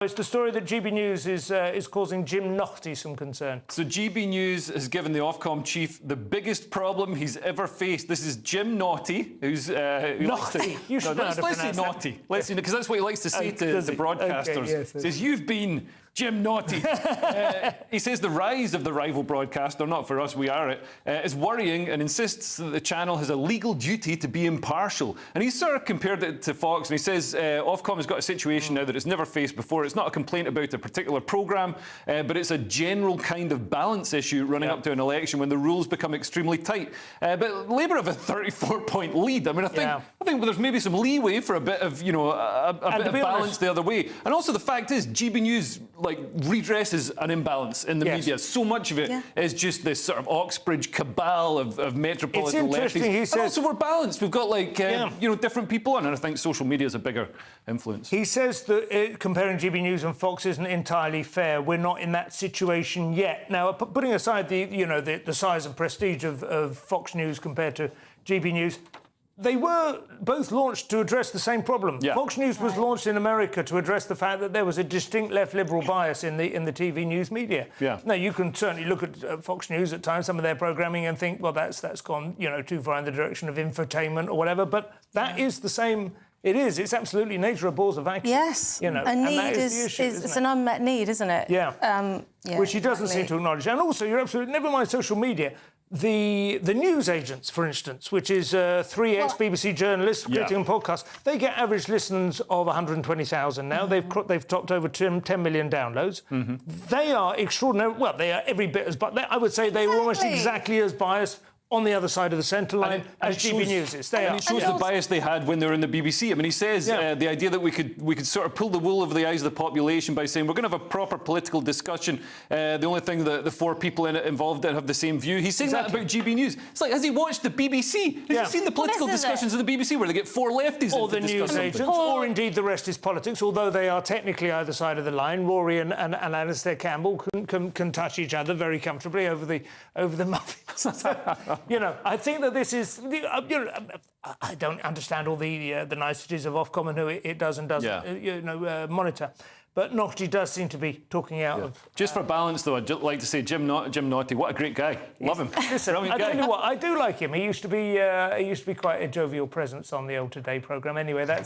It's the story that GB News is causing Jim Naughtie some concern. So GB News has given the OFCOM chief the biggest problem he's ever faced. This is Jim Naughtie, who's... Naughtie? You should know how to let's say pronounce Naughtie. Let's say, because that's what he likes to say to the broadcasters. Okay, yes, He says, you've been Jim Naughtie. He says the rise of the rival broadcaster, not for us, we are it, is worrying and insists that the channel has a legal duty to be impartial. And he's sort of compared it to Fox, and he says OFCOM has got a situation now that it's never faced before. It's not a complaint about a particular programme, but it's a general kind of balance issue running up to an election when the rules become extremely tight. But Labour have a 34-point lead. I mean, I think there's maybe some leeway for a bit of, you know, a bit of balance the other way. And also the fact is, GB News redresses an imbalance in the media. So much of it is just this sort of Oxbridge cabal of metropolitan lefties. He says, and also we're balanced. We've got you know, different people on, and I think social media is a bigger influence. He says that comparing GB News and Fox isn't entirely fair. We're not in that situation yet. Now, putting aside the size and prestige of Fox News compared to GB News, they were both launched to address the same problem. Fox News was launched in America to address the fact that there was a distinct left-liberal bias in the TV news media. Now, you can certainly look at Fox News at times, some of their programming, and think, well, that's gone, you know, too far in the direction of infotainment or whatever. But that is the same. It is. It's absolutely nature abhors a vacuum. Yes. You know, a need and that is the issue, it's an unmet need, isn't it? Which he doesn't seem to acknowledge. And also, you're absolutely... Never mind social media. The news agents, for instance, which is three ex-BBC journalists creating podcasts, they get average listens of 120,000 now. They've topped over 10 million downloads. They are extraordinary. Well, they are every bit as... But I would say they were almost exactly as biased on the other side of the centre line as GB News is. And it shows the bias they had when they were in the BBC. I mean, he says the idea that we could sort of pull the wool over the eyes of the population by saying we're going to have a proper political discussion. The only thing that the four people in it involved that have the same view. He's saying that about GB News. It's like, has he watched the BBC? Has he seen the political discussions of the BBC where they get four lefties or the news agents, or indeed the rest is politics, although they are technically either side of the line. Rory and Alistair Campbell can touch each other very comfortably over the muffins. You know, I think that this is... I don't understand all the niceties of Ofcom and who it does and doesn't monitor. But Naughtie does seem to be talking out of... Just for balance, though, I'd like to say Jim Naughtie, what a great guy. Love him. Listen, I tell you what, I do like him. He used to be quite a jovial presence on the Old Today programme. Anyway, that's...